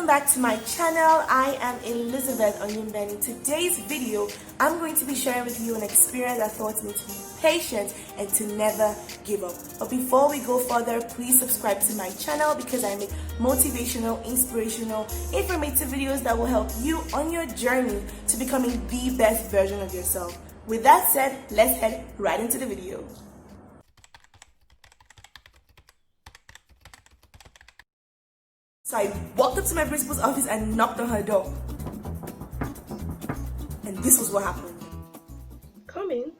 welcome back to my channel. I am Elizabeth Onyumbeni. In today's video, I'm going to be sharing with you an experience that taught me to be patient and to never give up. But before we go further, please subscribe to my channel because I make motivational, inspirational, informative videos that will help you on your journey to becoming the best version of yourself. With that said, let's head right into the video. So I walked up to my principal's office and knocked on her door. And this was what happened. Come in.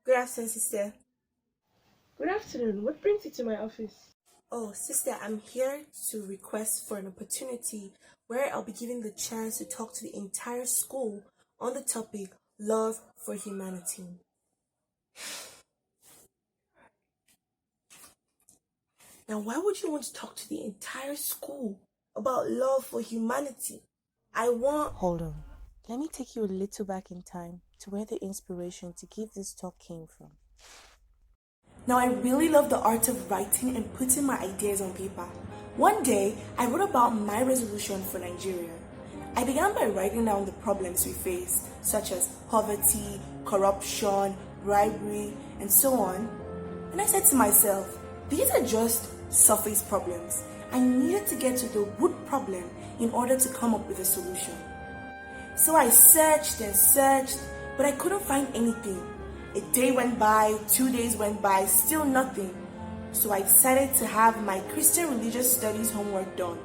Good afternoon, sister. Good afternoon. What brings you to my office? Oh, sister, I'm here to request for an opportunity where I'll be given the chance to talk to the entire school on the topic Love for Humanity. Now, why would you want to talk to the entire school about love for humanity? Hold on. Let me take you a little back in time to where the inspiration to give this talk came from. Now, I really love the art of writing and putting my ideas on paper. One day, I wrote about my resolution for Nigeria. I began by writing down the problems we faced, such as poverty, corruption, bribery, and so on. And I said to myself, these are just surface problems. I needed to get to the root problem in order to come up with a solution. So I searched and searched, but I couldn't find anything. A day went by, 2 days went by, still nothing. So I decided to have my Christian religious studies homework done.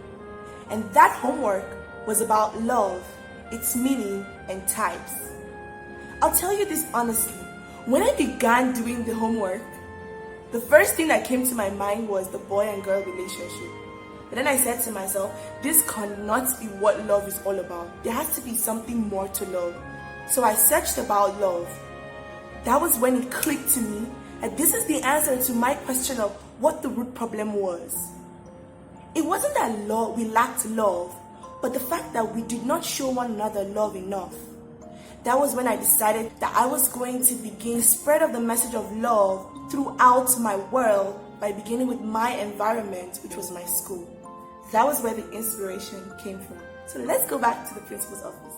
And that homework was about love, its meaning and types. I'll tell you this honestly, when I began doing the homework, the first thing that came to my mind was the boy and girl relationship. But then I said to myself, this cannot be what love is all about. There has to be something more to love. So I searched about love. That was when it clicked to me that this is the answer to my question of what the root problem was. It wasn't that we lacked love, but the fact that we did not show one another love enough. That was when I decided that I was going to begin spread of the message of love throughout my world by beginning with my environment, which was my school. That was where the inspiration came from. So let's go back to the principal's office.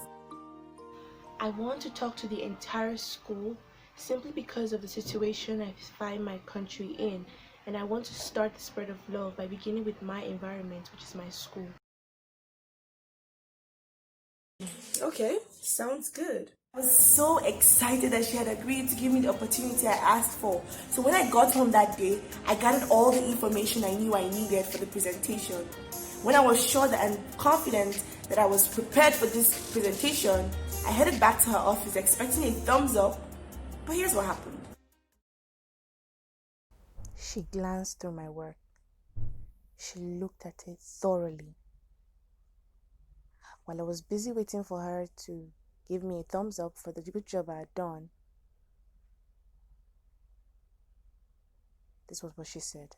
I want to talk to the entire school simply because of the situation I find my country in, and I want to start the spread of love by beginning with my environment, which is my school. Okay, sounds good. I was so excited that she had agreed to give me the opportunity I asked for. So when I got home that day, I gathered all the information I knew I needed for the presentation. When I was sure that and confident that I was prepared for this presentation, I headed back to her office expecting a thumbs up. But here's what happened. She glanced through my work. She looked at it thoroughly. While I was busy waiting for her to give me a thumbs up for the good job I had done, this was what she said.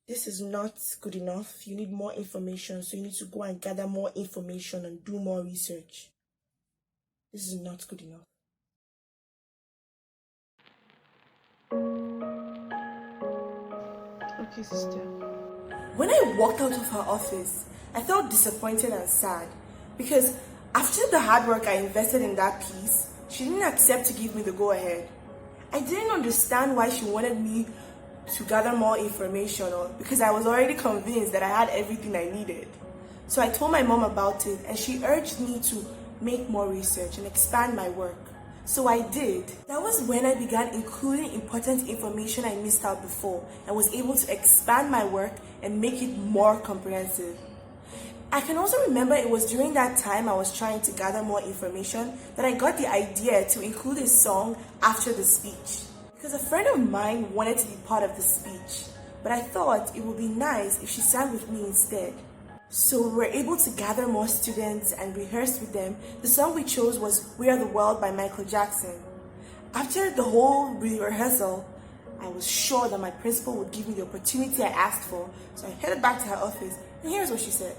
This is not good enough. You need more information, so you need to go and gather more information and do more research. This is not good enough. Okay, sister. When I walked out of her office, I felt disappointed and sad because after the hard work I invested in that piece, she didn't accept to give me the go-ahead. I didn't understand why she wanted me to gather more information because I was already convinced that I had everything I needed. So I told my mom about it and she urged me to make more research and expand my work. So I did. That was when I began including important information I missed out before and was able to expand my work and make it more comprehensive. I can also remember it was during that time I was trying to gather more information that I got the idea to include a song after the speech. Because a friend of mine wanted to be part of the speech, but I thought it would be nice if she sang with me instead. So we were able to gather more students and rehearse with them. The song we chose was We Are the World by Michael Jackson. After the whole rehearsal, I was sure that my principal would give me the opportunity I asked for. So I headed back to her office and here's what she said.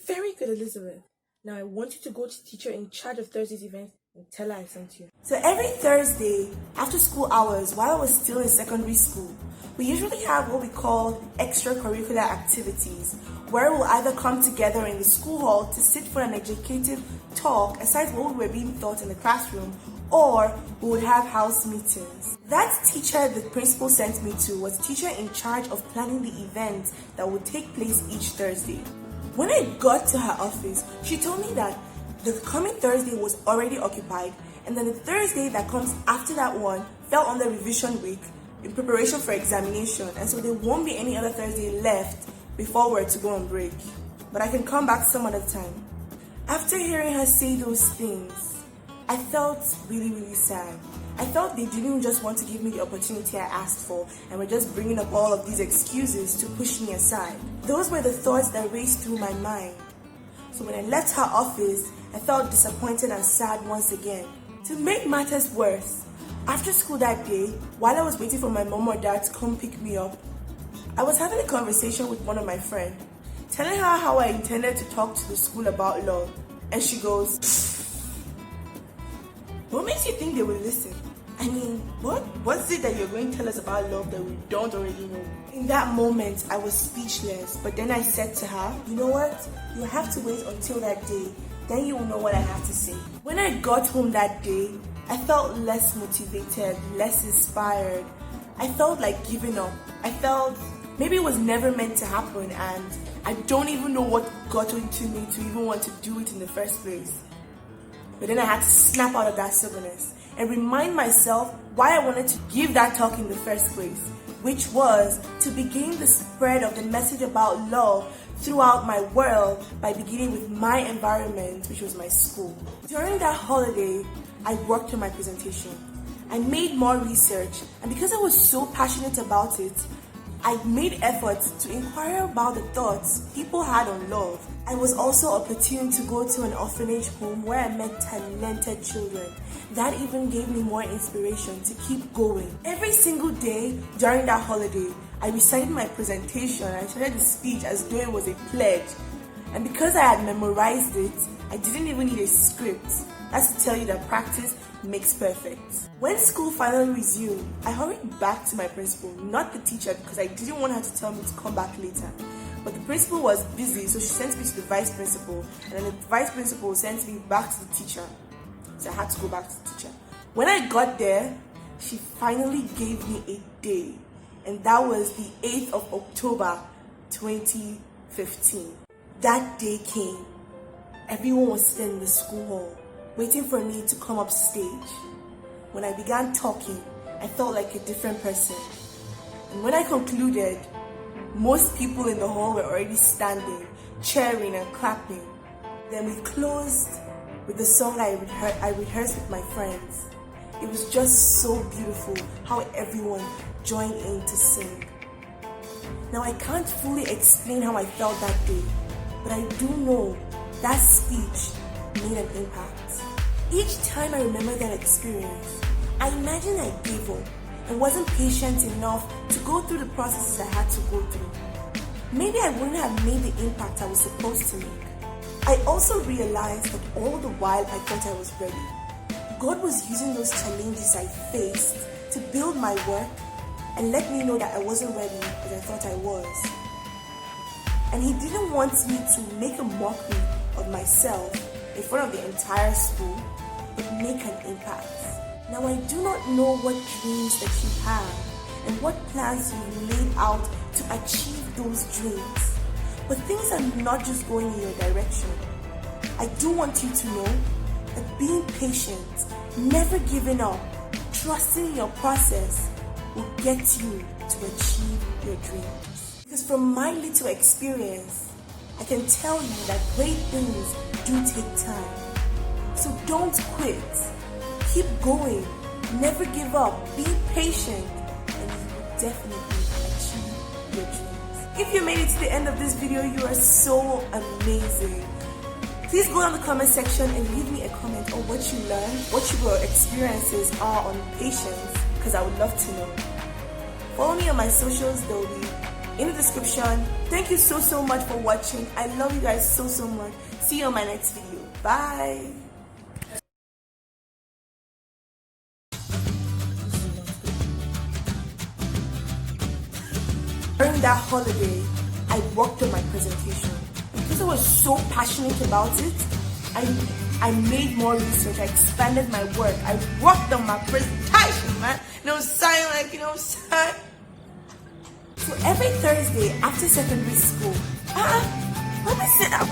Very good, Elizabeth. Now I want you to go to the teacher in charge of Thursday's event and tell her I sent you. So every Thursday, after school hours, while I was still in secondary school, we usually have what we call extracurricular activities, where we'll either come together in the school hall to sit for an educative talk aside what we were being taught in the classroom, or we would have house meetings. That teacher the principal sent me to was the teacher in charge of planning the events that would take place each Thursday. When I got to her office, she told me that the coming Thursday was already occupied, and then the Thursday that comes after that one fell under revision week in preparation for examination, and so there won't be any other Thursday left before we're to go on break. But I can come back some other time. After hearing her say those things, I felt really, really sad. I felt they didn't just want to give me the opportunity I asked for and were just bringing up all of these excuses to push me aside. Those were the thoughts that raced through my mind. So when I left her office, I felt disappointed and sad once again. To make matters worse, after school that day, while I was waiting for my mom or dad to come pick me up, I was having a conversation with one of my friends, telling her how I intended to talk to the school about love. And she goes, "What makes you think they will listen? I mean, what's it that you're going to tell us about love that we don't already know?" In that moment, I was speechless, but then I said to her, "You know what? You have to wait until that day, then you will know what I have to say." When I got home that day, I felt less motivated, less inspired. I felt like giving up. I felt maybe it was never meant to happen, and I don't even know what got into me to even want to do it in the first place. But then I had to snap out of that stubbornness and remind myself why I wanted to give that talk in the first place, which was to begin the spread of the message about love throughout my world by beginning with my environment, which was my school. During that holiday, I worked on my presentation. I made more research, and because I was so passionate about it, I made efforts to inquire about the thoughts people had on love. I was also opportune to go to an orphanage home where I met talented children. That even gave me more inspiration to keep going. Every single day during that holiday, I recited my presentation and I started the speech as though it was a pledge. And because I had memorized it, I didn't even need a script. That's to tell you that practice makes perfect. When school finally resumed, I hurried back to my principal, not the teacher, because I didn't want her to tell me to come back later. But the principal was busy, so she sent me to the vice principal, and then the vice principal sent me back to the teacher. So I had to go back to the teacher. When I got there, she finally gave me a day, and that was the 8th of October 2015. That day came. Everyone was sitting in the school hall, waiting for me to come up stage. When I began talking, I felt like a different person. And when I concluded, most people in the hall were already standing, cheering and clapping. Then we closed with the song I rehearsed with my friends. It was just so beautiful how everyone joined in to sing. Now I can't fully explain how I felt that day, but I do know that speech made an impact. Each time I remember that experience, I imagine I gave up and wasn't patient enough to go through the processes I had to go through. Maybe I wouldn't have made the impact I was supposed to make. I also realized that all the while I thought I was ready, God was using those challenges I faced to build my work and let me know that I wasn't ready as I thought I was. And He didn't want me to make a mockery of myself in front of the entire school, but make an impact. Now I do not know what dreams that you have and what plans you've laid out to achieve those dreams, but things are not just going in your direction. I do want you to know that being patient, never giving up, trusting in your process will get you to achieve your dreams. Because from my little experience, I can tell you that great things do take time. So don't quit. Keep going. Never give up. Be patient, and you will definitely achieve your dreams. If you made it to the end of this video, you are so amazing. Please go down the comment section and leave me a comment on what you learned, what your experiences are on patience, because I would love to know. Follow me on my socials, they'll be in the description. Thank you so much for watching. I love you guys so much. See you on my next video. Bye. During that holiday, I worked on my presentation. Because I was so passionate about it, I made more research, I expanded my work, I worked on my presentation, man. So every Thursday after secondary school,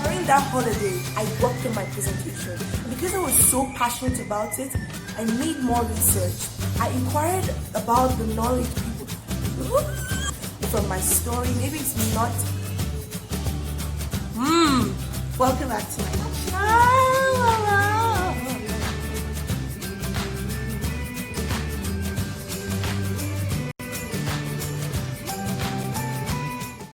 during that holiday, I worked on my presentation. Because I was so passionate about it, I made more research. I inquired about the knowledge people from my story. Maybe it's not. Welcome back to my